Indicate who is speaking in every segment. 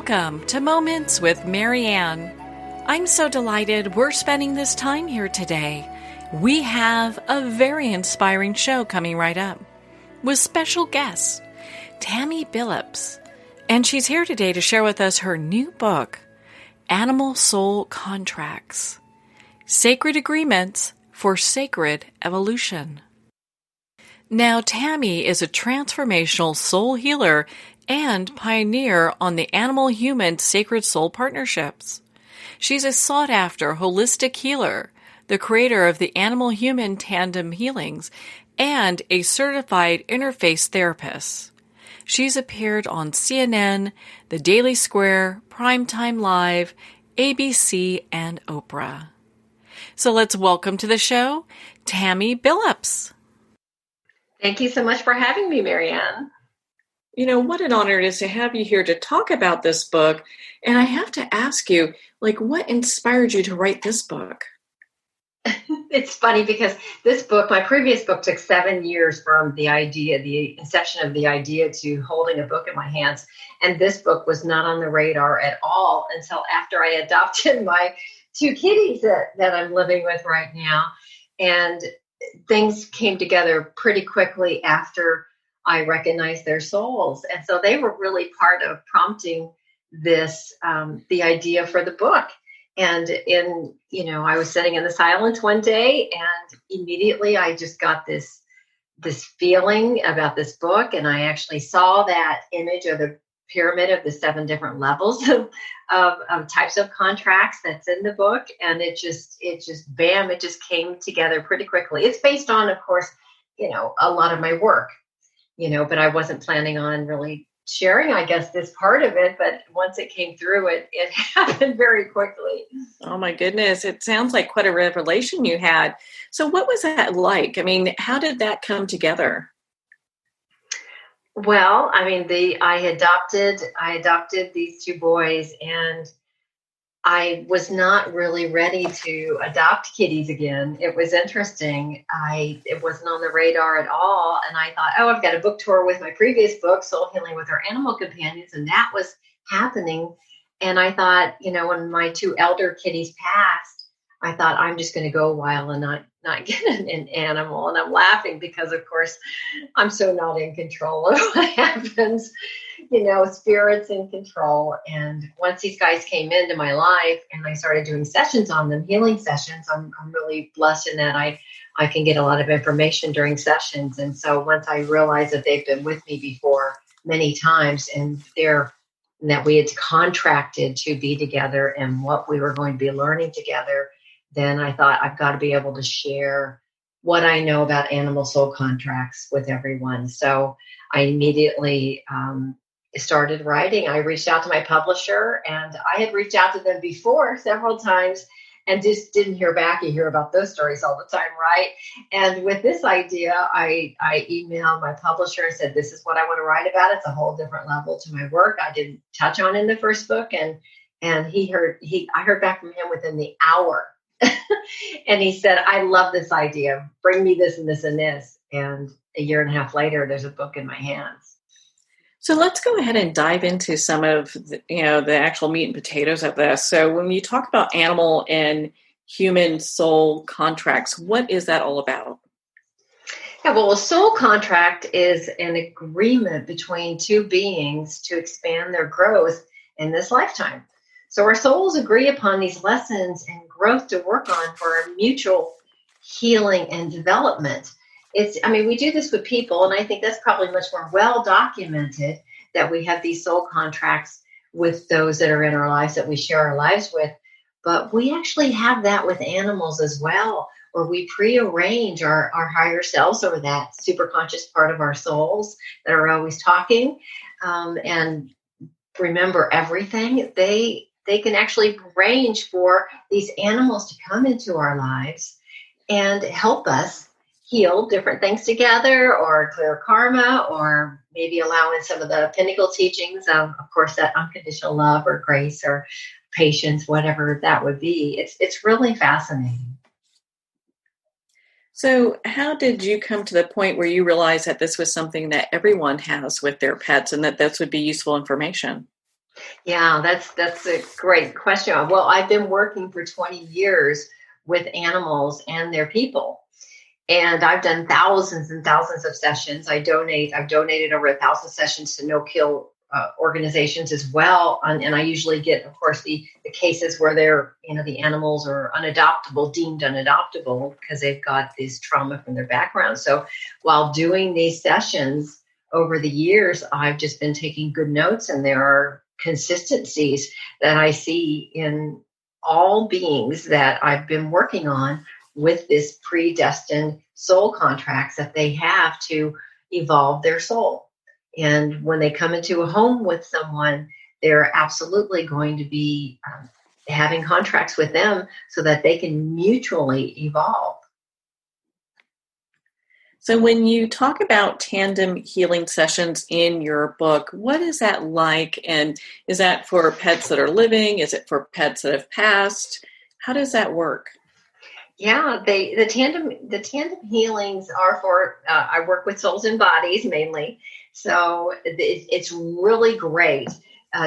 Speaker 1: Welcome to Moments with Marianne. I'm so delighted we're spending this time here today. We have a very inspiring show coming right up with special guest, Tammy Billups. And she's here today to share with us her new book, Animal Soul Contracts, Sacred Agreements for Sacred Evolution. Now, Tammy is a transformational soul healer and pioneer on the animal-human sacred soul partnerships. She's a sought-after holistic healer, the creator of the animal-human Tandem Healings, and a certified interface therapist. She's appeared on CNN, The Daily Square, Primetime Live, ABC, and Oprah. So let's welcome to the show, Tammy Billups.
Speaker 2: Thank you so much for having me, Marianne.
Speaker 1: You know, what an honor it is to have you here to talk about this book. And I have to ask you, what inspired you to write this book?
Speaker 2: It's funny because this book, my previous book, took 7 years from the inception of the idea to holding a book in my hands. And this book was not on the radar at all until after I adopted my 2 kitties that I'm living with right now. And things came together pretty quickly after I recognized their souls. And so they were really part of prompting this, the idea for the book. And I was sitting in the silence one day and immediately I just got this feeling about this book. And I actually saw that image of the pyramid of the 7 different levels of types of contracts that's in the book. And it just came together pretty quickly. It's based on, of course, a lot of my work. But I wasn't planning on really sharing, I guess, this part of it. But once it came through, it happened very quickly.
Speaker 1: Oh, my goodness. It sounds like quite a revelation you had. So what was that like? I mean, how did that come together?
Speaker 2: Well, I mean, I adopted these 2 boys, and I was not really ready to adopt kitties again. It was interesting. It wasn't on the radar at all. And I thought, I've got a book tour with my previous book, Soul Healing with Our Animal Companions. And that was happening. And I thought, when my 2 elder kitties passed, I thought, I'm just going to go a while and not get an animal. And I'm laughing because, of course, I'm so not in control of what happens. Spirits in control. And once these guys came into my life and I started doing sessions on them, healing sessions, I'm really blessed in that I can get a lot of information during sessions. And so once I realized that they've been with me before many times and that we had contracted to be together and what we were going to be learning together, then I thought I've got to be able to share what I know about animal soul contracts with everyone. So I immediately started writing. I reached out to my publisher, and I had reached out to them before several times and just didn't hear back. You hear about those stories all the time, right? And with this idea, I emailed my publisher and said, this is what I want to write about. It's a whole different level to my work. I didn't touch on in the first book. And I heard back from him within the hour. And he said, I love this idea. Bring me this and this and this. And a year and a half later, there's a book in my hands.
Speaker 1: So let's go ahead and dive into some of the actual meat and potatoes of this. So when you talk about animal and human soul contracts, what is that all about?
Speaker 2: Yeah, well, a soul contract is an agreement between 2 beings to expand their growth in this lifetime. So our souls agree upon these lessons and growth to work on for our mutual healing and development. We do this with people, and I think that's probably much more well documented that we have these soul contracts with those that are in our lives that we share our lives with. But we actually have that with animals as well, where we prearrange our higher selves, or that superconscious part of our souls that are always talking and remember everything. They can actually arrange for these animals to come into our lives and help us heal different things together, or clear karma, or maybe allow in some of the pinnacle teachings of course, that unconditional love or grace or patience, whatever that would be. It's really fascinating.
Speaker 1: So how did you come to the point where you realized that this was something that everyone has with their pets and that this would be useful information?
Speaker 2: Yeah, that's a great question. Well, I've been working for 20 years with animals and their people. And I've done thousands and thousands of sessions. I've donated over 1,000 sessions to no-kill organizations as well. And I usually get, of course, the cases where the animals are deemed unadoptable because they've got this trauma from their background. So while doing these sessions over the years, I've just been taking good notes, and there are consistencies that I see in all beings that I've been working on with this predestined soul contracts that they have to evolve their soul. And when they come into a home with someone, they're absolutely going to be having contracts with them so that they can mutually evolve.
Speaker 1: So when you talk about tandem healing sessions in your book, what is that like? And is that for pets that are living? Is it for pets that have passed? How does that work?
Speaker 2: Yeah, the tandem healings are for. I work with souls and bodies mainly, so it's really great.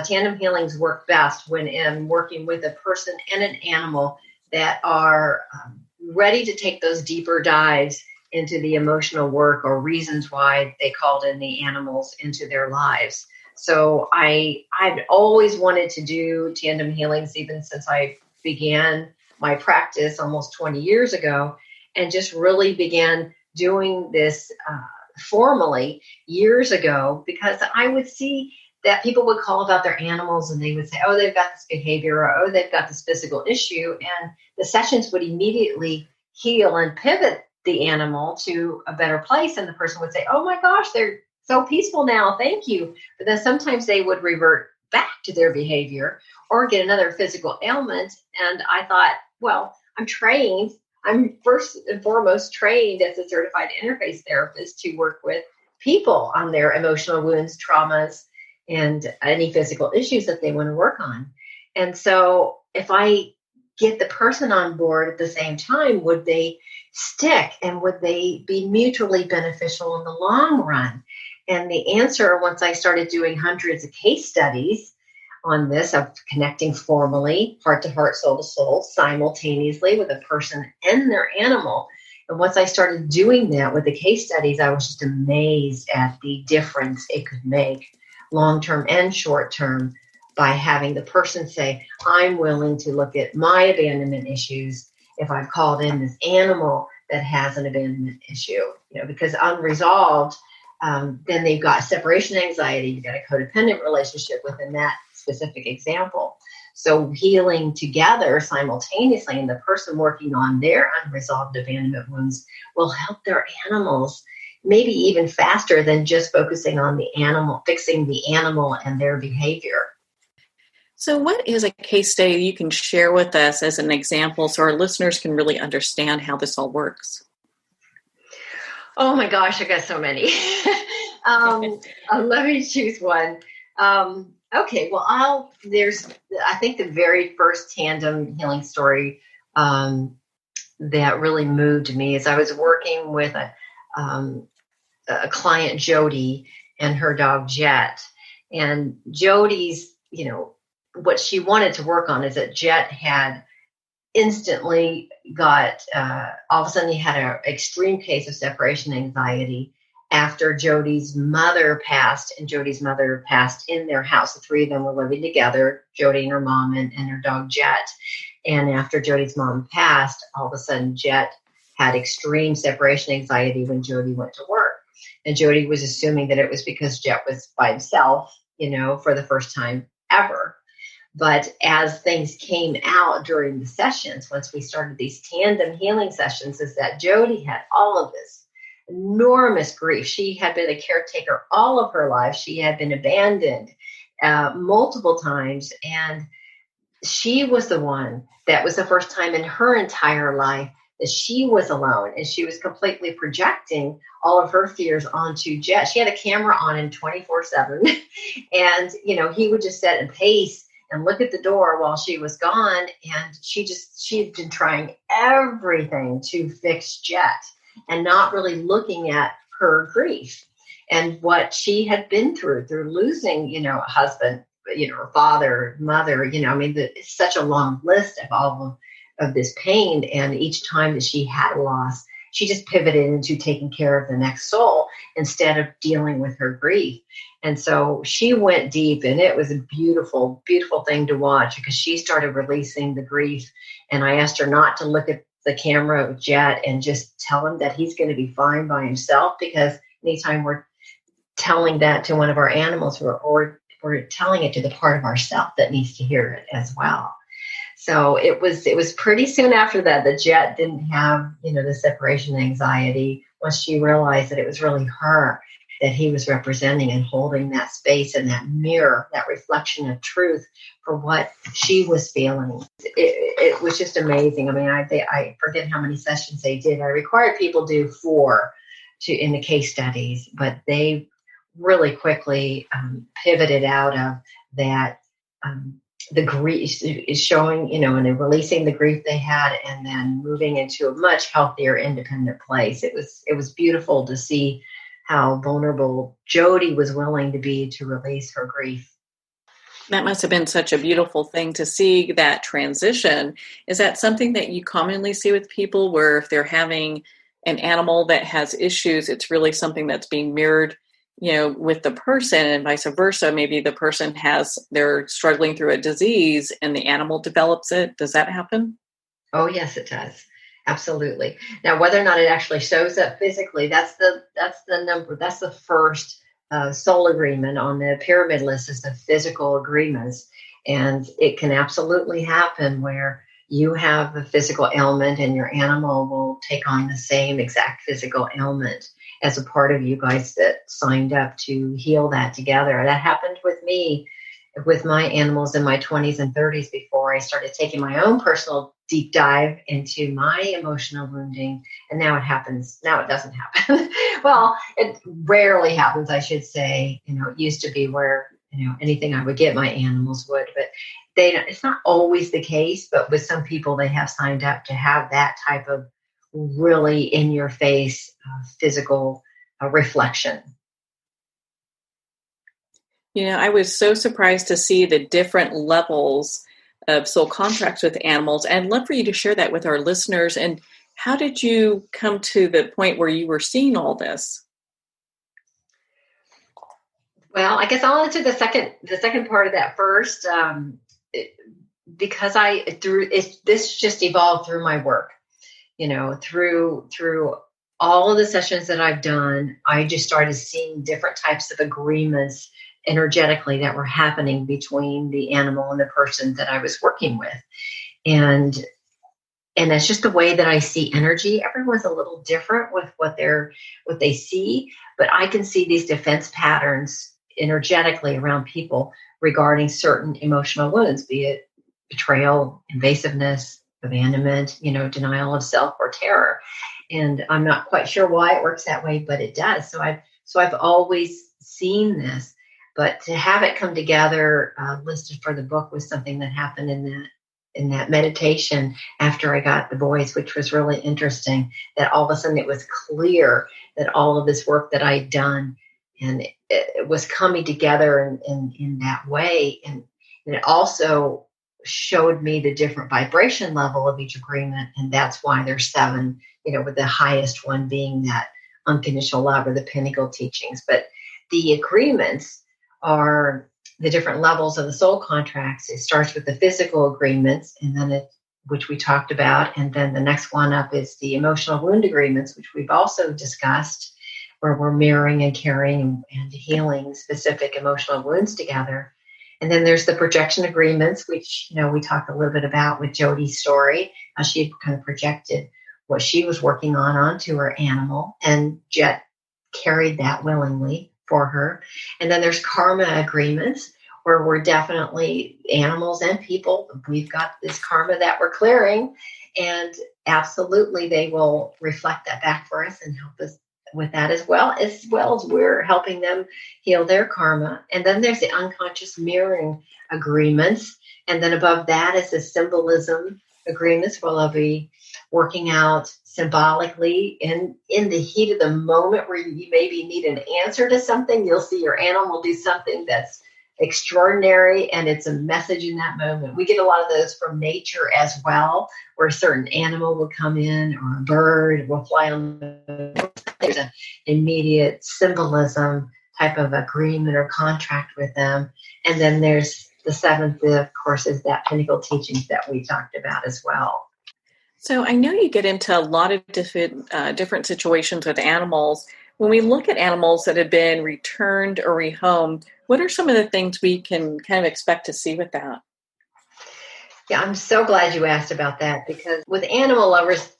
Speaker 2: Tandem healings work best when I'm working with a person and an animal that are ready to take those deeper dives into the emotional work or reasons why they called in the animals into their lives. So I've always wanted to do tandem healings even since I began my practice almost 20 years ago, and just really began doing this formally years ago, because I would see that people would call about their animals and they would say, oh, they've got this behavior, or oh, they've got this physical issue. And the sessions would immediately heal and pivot the animal to a better place. And the person would say, oh my gosh, they're so peaceful now. Thank you. But then sometimes they would revert back to their behavior or get another physical ailment. And I thought, well, I'm trained. I'm first and foremost trained as a certified interface therapist to work with people on their emotional wounds, traumas, and any physical issues that they want to work on. And so if I get the person on board at the same time, would they stick, and would they be mutually beneficial in the long run? And the answer, once I started doing hundreds of case studies on this, of connecting formally, heart to heart, soul to soul, simultaneously with a person and their animal. And once I started doing that with the case studies, I was just amazed at the difference it could make, long term and short term, by having the person say, I'm willing to look at my abandonment issues if I've called in this animal that has an abandonment issue, because unresolved, then they've got separation anxiety, you've got a codependent relationship within that specific example. So healing together simultaneously, and the person working on their unresolved abandonment wounds will help their animals maybe even faster than just focusing on the animal, fixing the animal and their behavior.
Speaker 1: So what is a case study you can share with us as an example so our listeners can really understand how this all works?
Speaker 2: Oh my gosh, I got so many. Let me choose one. Okay, well, I think the very first tandem healing story that really moved me is I was working with a client, Jody, and her dog, Jet. And Jody's, what she wanted to work on is that Jet had instantly got, all of a sudden he had an extreme case of separation anxiety after Jody's mother passed, and Jody's mother passed in their house. The three of them were living together, Jody and her mom and her dog Jet. And after Jody's mom passed, all of a sudden Jet had extreme separation anxiety when Jody went to work. And Jody was assuming that it was because Jet was by himself, for the first time ever. But as things came out during the sessions, once we started these tandem healing sessions, is that Jody had all of this enormous grief. She had been a caretaker all of her life. She had been abandoned multiple times. And she was the one that was the first time in her entire life that she was alone. And she was completely projecting all of her fears onto Jet. She had a camera on him 24/7. And, he would just sit and pace and look at the door while she was gone. And she had been trying everything to fix Jet and not really looking at her grief and what she had been through losing, a husband her father, mother, it's such a long list of all of this pain. And each time that she had a loss, she just pivoted into taking care of the next soul instead of dealing with her grief. And so she went deep, and it was a beautiful, beautiful thing to watch because she started releasing the grief. And I asked her not to look at the camera with Jet and just tell him that he's going to be fine by himself, because anytime we're telling that to one of our animals, we're telling it to the part of ourself that needs to hear it as well. So it was pretty soon after that Jet didn't have, the separation anxiety once she realized that it was really her that he was representing and holding that space and that mirror, that reflection of truth for what she was feeling. It was just amazing. I mean, I forget how many sessions they did. I required people do 4 in the case studies, but they really quickly pivoted out of that. The grief is showing, and then releasing the grief they had, and then moving into a much healthier, independent place. It was beautiful to see how vulnerable Jody was willing to be to release her grief.
Speaker 1: That must have been such a beautiful thing to see, that transition. Is that something that you commonly see with people, where if they're having an animal that has issues, it's really something that's being mirrored, with the person, and vice versa? Maybe the person they're struggling through a disease and the animal develops it. Does that happen?
Speaker 2: Oh, yes, it does. Absolutely. Now, whether or not it actually shows up physically, that's the number. That's the first soul agreement on the pyramid list, is the physical agreements. And it can absolutely happen where you have a physical ailment and your animal will take on the same exact physical ailment as a part of you guys that signed up to heal that together. That happened with me, with my animals in my 20s and 30s, before I started taking my own personal deep dive into my emotional wounding. And now it happens. Now it doesn't happen. Well, it rarely happens, I should say. It used to be where, anything I would get, my animals would, but it's not always the case. But with some people, they have signed up to have that type of really in your face physical reflection.
Speaker 1: I was so surprised to see the different levels of soul contracts with animals. And I'd love for you to share that with our listeners. And how did you come to the point where you were seeing all this?
Speaker 2: Well, I guess I'll answer the second part of that first, because this just evolved through my work. Through all of the sessions that I've done, I just started seeing different types of agreements energetically that were happening between the animal and the person that I was working with. And that's just the way that I see energy. Everyone's a little different with what they see, but I can see these defense patterns energetically around people regarding certain emotional wounds, be it betrayal, invasiveness, abandonment, denial of self, or terror. And I'm not quite sure why it works that way, but it does. So I've always seen this, but to have it come together, listed for the book, was something that happened in that meditation after I got the boys, which was really interesting. That all of a sudden it was clear that all of this work that I'd done, and it was coming together in that way, and it also showed me the different vibration level of each agreement. And that's why there's 7, with the highest one being that unconditional love, or the pinnacle teachings. But the agreements are the different levels of the soul contracts. It starts with the physical agreements, and then which we talked about. And then the next one up is the emotional wound agreements, which we've also discussed, where we're mirroring and carrying and healing specific emotional wounds together. And then there's the projection agreements, which, we talked a little bit about with Jody's story, how she had kind of projected what she was working on onto her animal, and Jet carried that willingly for her. And then there's karma agreements, where we're definitely, animals and people, we've got this karma that we're clearing, and absolutely they will reflect that back for us and help us with that as well as we're helping them heal their karma. And then there's the unconscious mirroring agreements. And then above that is the symbolism agreements, where they'll be working out symbolically in the heat of the moment where you maybe need an answer to something. You'll see your animal do something that's extraordinary and it's a message in that moment. We get a lot of those from nature as well, where a certain animal will come in or a bird will fly on the there's an immediate symbolism type of agreement or contract with them. And then there's the seventh, of course, is that pinnacle teachings that we talked about as well.
Speaker 1: So I know you get into a lot of different situations with animals. When we look at animals that have been returned or rehomed, what are some of the things we can kind of expect to see with that?
Speaker 2: Yeah, I'm so glad you asked about that, because with animal lovers,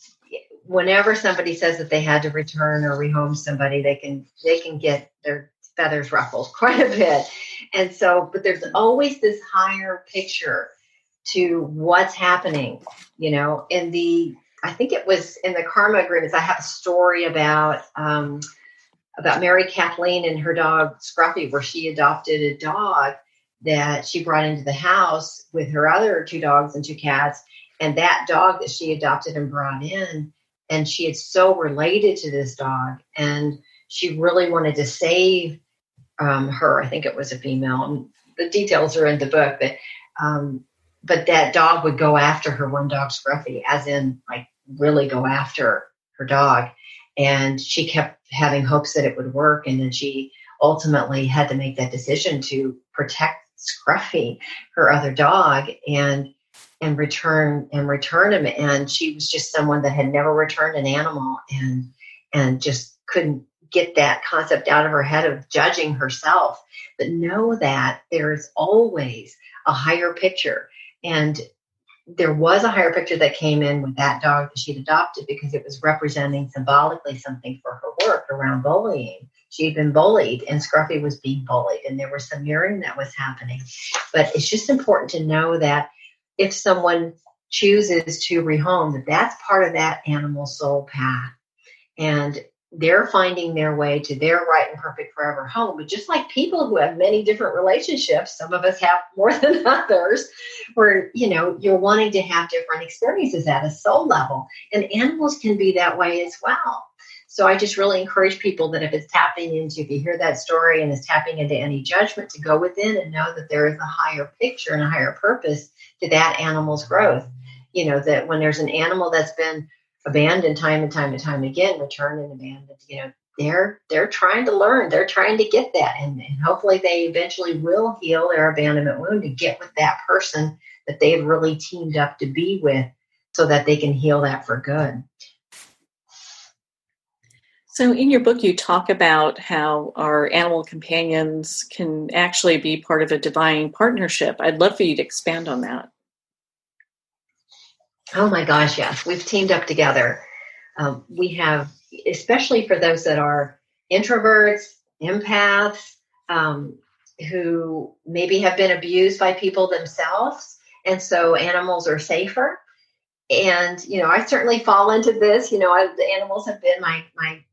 Speaker 2: whenever somebody says that they had to return or rehome somebody, they can get their feathers ruffled quite a bit. And so, but there's always this higher picture to what's happening, I think it was in the karma agreements. I have a story about Mary Kathleen and her dog Scruffy, where she adopted a dog that she brought into the house with her other two dogs and two cats. And that dog that she adopted and brought in, and she had so related to this dog, and she really wanted to save her. I think it was a female. And the details are in the book, but that dog would go after her one dog, Scruffy, as in like really go after her dog. And she kept having hopes that it would work. And then she ultimately had to make that decision to protect Scruffy, her other dog, and return him. And she was just someone that had never returned an animal and just couldn't get that concept out of her head of judging herself. But know that there's always a higher picture. And there was a higher picture that came in with that dog that she'd adopted, because it was representing symbolically something for her work around bullying. She'd been bullied, and Scruffy was being bullied, and there was some mirroring that was happening. But it's just important to know that if someone chooses to rehome, that's part of that animal soul path. And they're finding their way to their right and perfect forever home. But just like people who have many different relationships, some of us have more than others, where, you're wanting to have different experiences at a soul level. And animals can be that way as well. So I just really encourage people that if you hear that story and is tapping into any judgment, to go within and know that there is a higher picture and a higher purpose to that animal's growth. That when there's an animal that's been abandoned time and time and time again, returned and abandoned, they're trying to learn, they're trying to get that. And hopefully they eventually will heal their abandonment wound to get with that person that they've really teamed up to be with, so that they can heal that for good.
Speaker 1: So in your book, you talk about how our animal companions can actually be part of a divine partnership. I'd love for you to expand on that.
Speaker 2: Oh my gosh, yes. We've teamed up together. We have, especially for those that are introverts, empaths, who maybe have been abused by people themselves. And so animals are safer. And, I certainly fall into this. The animals have been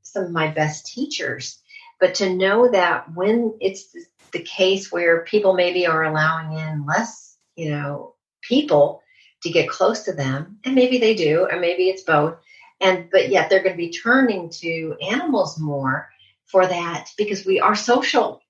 Speaker 2: some of my best teachers. But to know that when it's the case where people maybe are allowing in less, people to get close to them, and maybe they do, or maybe it's both, but yet they're going to be turning to animals more for that, because we are social,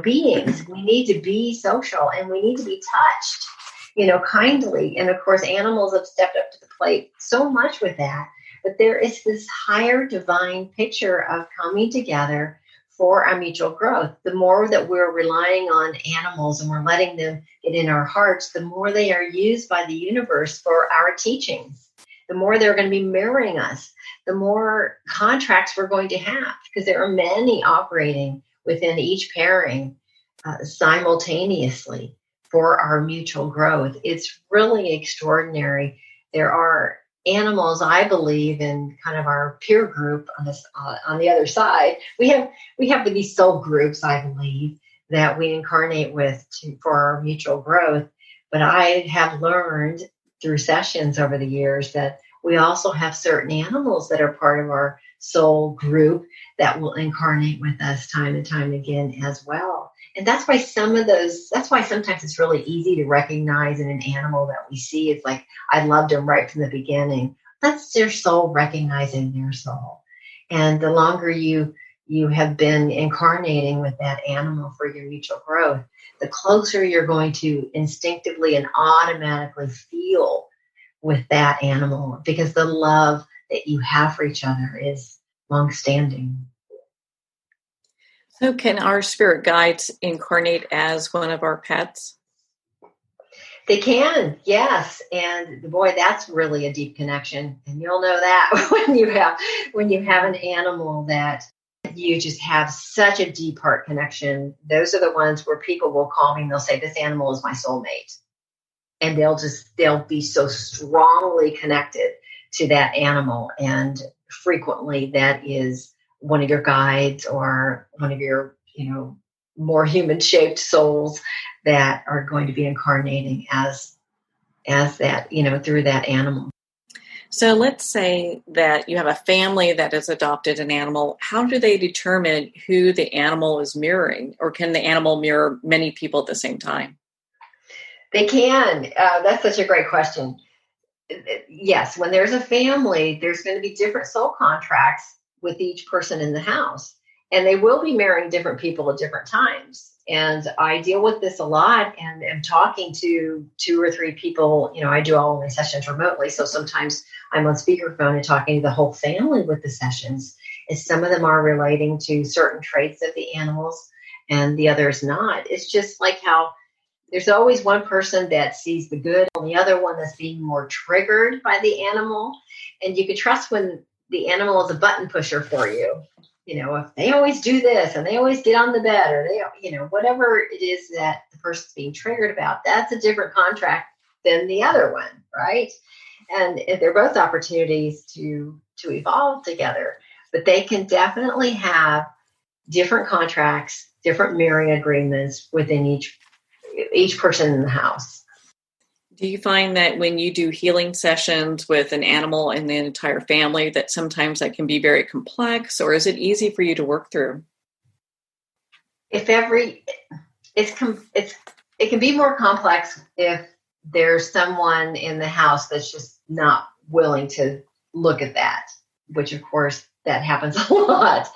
Speaker 2: beings. We need to be social, and we need to be touched, kindly. And of course, animals have stepped up to the plate so much with that. But there is this higher divine picture of coming together for our mutual growth. The more that we're relying on animals and we're letting them get in our hearts, the more they are used by the universe for our teachings. The more they're going to be mirroring us, the more contracts we're going to have, because there are many operating within each pairing simultaneously for our mutual growth. It's really extraordinary. There are animals, I believe, in kind of our peer group on the other side. We have these soul groups, I believe, that we incarnate with for our mutual growth. But I have learned through sessions over the years that we also have certain animals that are part of our soul group that will incarnate with us time and time again as well. And that's why sometimes it's really easy to recognize in an animal that we see. It's like, I loved them right from the beginning. That's their soul recognizing their soul. And the longer you you have been incarnating with that animal for your mutual growth, the closer you're going to instinctively and automatically feel with that animal, because the love that you have for each other is longstanding.
Speaker 1: So can our spirit guides incarnate as one of our pets?
Speaker 2: They can, yes. And boy, that's really a deep connection. And you'll know that when you have an animal that you just have such a deep heart connection. Those are the ones where people will call me and they'll say, this animal is my soulmate. And they'll be so strongly connected to that animal. And frequently that is one of your guides or one of your, more human shaped souls that are going to be incarnating as that, through that animal.
Speaker 1: So let's say that you have a family that has adopted an animal. How do they determine who the animal is mirroring? Or can the animal mirror many people at the same time?
Speaker 2: They can. That's such a great question. Yes, when there's a family, there's going to be different soul contracts with each person in the house. And they will be marrying different people at different times. And I deal with this a lot and am talking to 2 or 3 people. I do all my sessions remotely. So sometimes I'm on speakerphone and talking to the whole family with the sessions. And some of them are relating to certain traits of the animals and the others not. It's just like how there's always one person that sees the good and the other one that's being more triggered by the animal. And you can trust when the animal is a button pusher for you. If they always do this and they always get on the bed or they, whatever it is that the person's being triggered about, that's a different contract than the other one, right? And they're both opportunities to evolve together, but they can definitely have different contracts, different mirroring agreements within each person in the house.
Speaker 1: Do you find that when you do healing sessions with an animal and the entire family, that sometimes that can be very complex, or is it easy for you to work through?
Speaker 2: It can be more complex if there's someone in the house that's just not willing to look at that, which of course that happens a lot,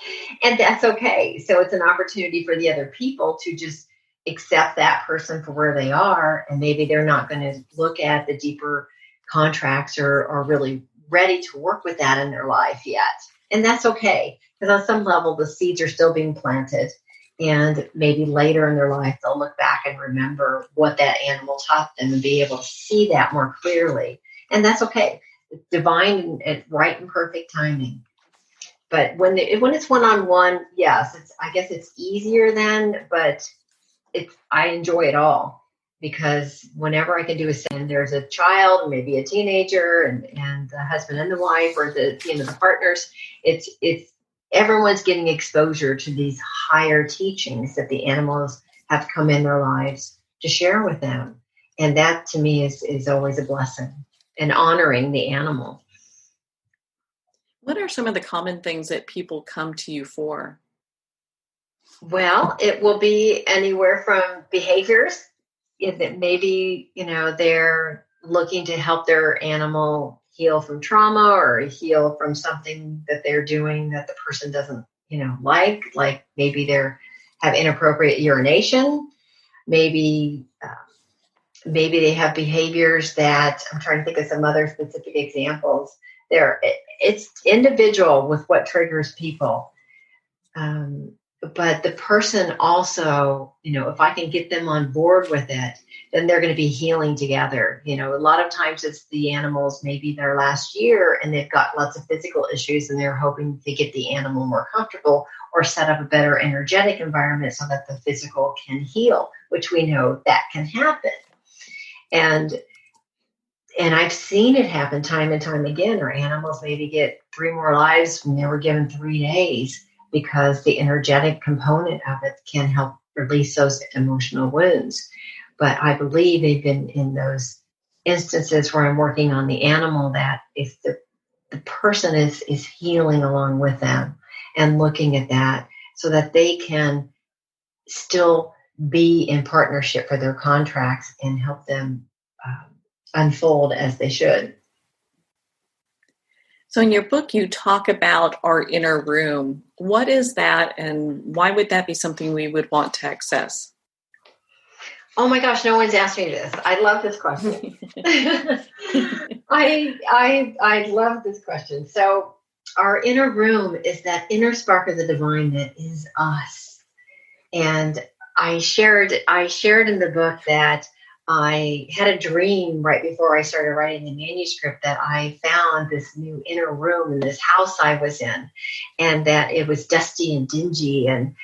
Speaker 2: and that's okay. So it's an opportunity for the other people to just accept that person for where they are, and maybe they're not going to look at the deeper contracts or are really ready to work with that in their life yet. And that's okay, because on some level the seeds are still being planted, and maybe later in their life they'll look back and remember what that animal taught them and be able to see that more clearly. And that's okay. It's divine and right and perfect timing. But when it's one-on-one, yes, I guess it's easier then, but I enjoy it all, because whenever I can do a session, there's a child, maybe a teenager, and the husband and the wife, or the partners. It's everyone's getting exposure to these higher teachings that the animals have come in their lives to share with them, and that to me is always a blessing, and honoring the animal.
Speaker 1: What are some of the common things that people come to you for?
Speaker 2: Well, it will be anywhere from behaviors that maybe, they're looking to help their animal heal from trauma or heal from something that they're doing that the person doesn't, like maybe have inappropriate urination. Maybe they have behaviors that I'm trying to think of some other specific examples. It's individual with what triggers people. But the person also, if I can get them on board with it, then they're going to be healing together. A lot of times it's the animals, maybe their last year, and they've got lots of physical issues, and they're hoping to get the animal more comfortable or set up a better energetic environment so that the physical can heal, which we know that can happen. And I've seen it happen time and time again, or animals maybe get 3 more lives when they were given 3 days, because the energetic component of it can help release those emotional wounds. But I believe they've been in those instances where I'm working on the animal, that if the person is healing along with them and looking at that so that they can still be in partnership for their contracts and help them unfold as they should.
Speaker 1: So in your book, you talk about our inner room. What is that, and why would that be something we would want to access?
Speaker 2: Oh my gosh, no one's asked me this. I love this question. I love this question. So our inner room is that inner spark of the divine that is us. And I shared in the book that I had a dream right before I started writing the manuscript that I found this new inner room in this house I was in, and that it was dusty and dingy, and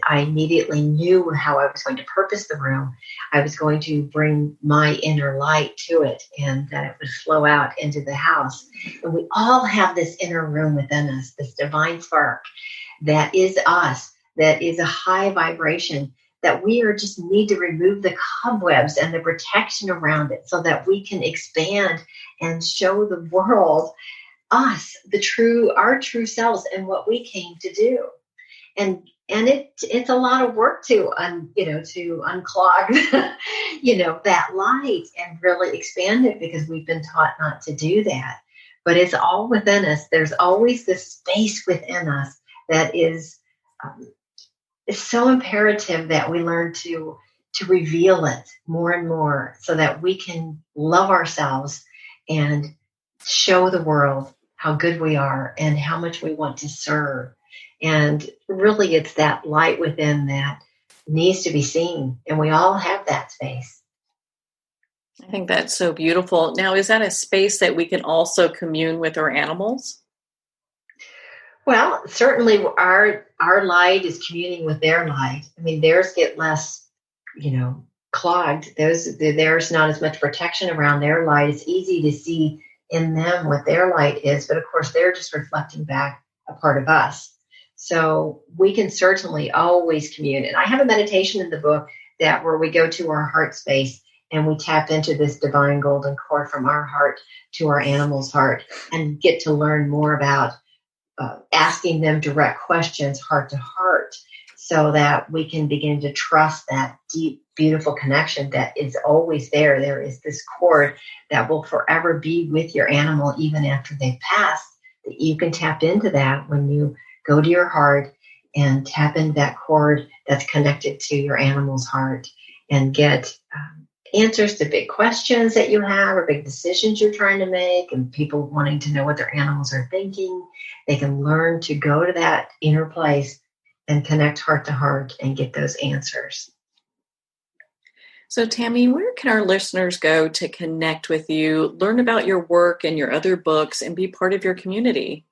Speaker 2: I immediately knew how I was going to purpose the room. I was going to bring my inner light to it, and that it would flow out into the house. And we all have this inner room within us, this divine spark that is us, that is a high vibration, that we just need to remove the cobwebs and the protection around it so that we can expand and show the world us, our true selves and what we came to do. And it's a lot of work to unclog that light and really expand it, because we've been taught not to do that. But it's all within us. There's always this space within us that is it's so imperative that we learn to reveal it more and more so that we can love ourselves and show the world how good we are and how much we want to serve. And really, it's that light within that needs to be seen. And we all have that space.
Speaker 1: I think that's so beautiful. Now, is that a space that we can also commune with our animals?
Speaker 2: Well, certainly our light is communing with their light. I mean, theirs get less, clogged. There's not as much protection around their light. It's easy to see in them what their light is, but of course they're just reflecting back a part of us. So we can certainly always commune. And I have a meditation in the book where we go to our heart space and we tap into this divine golden cord from our heart to our animal's heart and get to learn more about asking them direct questions, heart to heart, so that we can begin to trust that deep, beautiful connection that is always there. There is this cord that will forever be with your animal, even after they've passed. That you can tap into that when you go to your heart and tap into that cord that's connected to your animal's heart and get answers to big questions that you have or big decisions you're trying to make, and people wanting to know what their animals are thinking. They can learn to go to that inner place and connect heart to heart and get those answers.
Speaker 1: So, Tammy, where can our listeners go to connect with you, learn about your work and your other books, and be part of your community?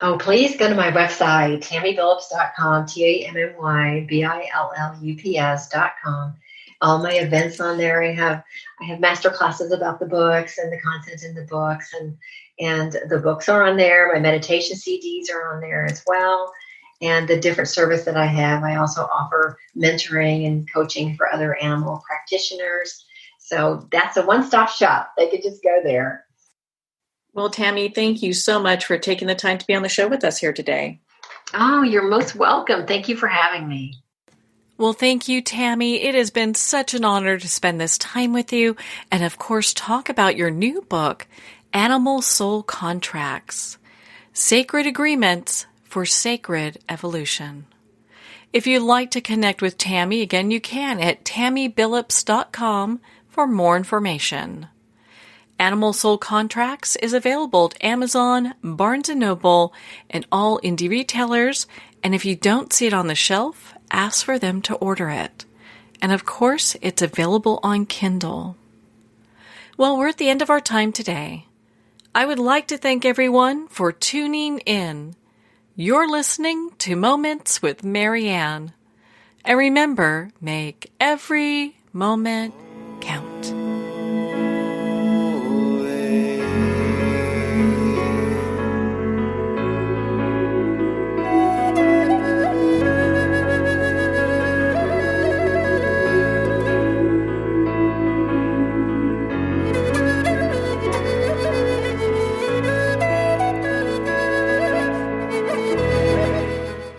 Speaker 2: Oh, please go to my website, tammybillups.com, TAMMYBILLUPS.com. All my events on there. I have master classes about the books and the content in the books, and the books are on there. My meditation CDs are on there as well. And the different service that I have, I also offer mentoring and coaching for other animal practitioners. So that's a one-stop shop. They could just go there.
Speaker 1: Well, Tammy, thank you so much for taking the time to be on the show with us here today.
Speaker 2: Oh, you're most welcome. Thank you for having me.
Speaker 1: Well, thank you, Tammy. It has been such an honor to spend this time with you and, of course, talk about your new book, Animal Soul Contracts, Sacred Agreements for Sacred Evolution. If you'd like to connect with Tammy, again, you can at tammybillups.com for more information. Animal Soul Contracts is available at Amazon, Barnes & Noble, and all indie retailers, and if you don't see it on the shelf, ask for them to order it. And of course, it's available on Kindle. Well, we're at the end of our time today. I would like to thank everyone for tuning in. You're listening to Moments with Marianne. And remember, make every moment count.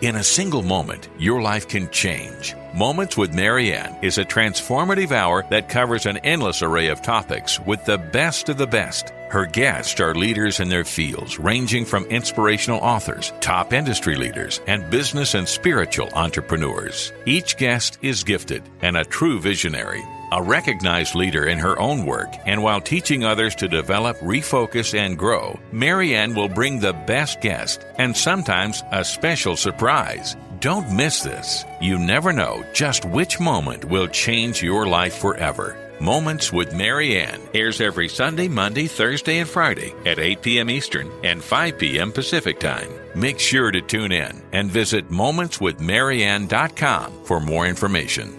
Speaker 3: In a single moment, your life can change. Moments with Marianne is a transformative hour that covers an endless array of topics with the best of the best. Her guests are leaders in their fields, ranging from inspirational authors, top industry leaders, and business and spiritual entrepreneurs. Each guest is gifted and a true visionary, a recognized leader in her own work, and while teaching others to develop, refocus, and grow, Marianne will bring the best guest and sometimes a special surprise. Don't miss this. You never know just which moment will change your life forever. Moments with Marianne airs every Sunday, Monday, Thursday, and Friday at 8 p.m. Eastern and 5 p.m. Pacific Time. Make sure to tune in and visit momentswithmarianne.com for more information.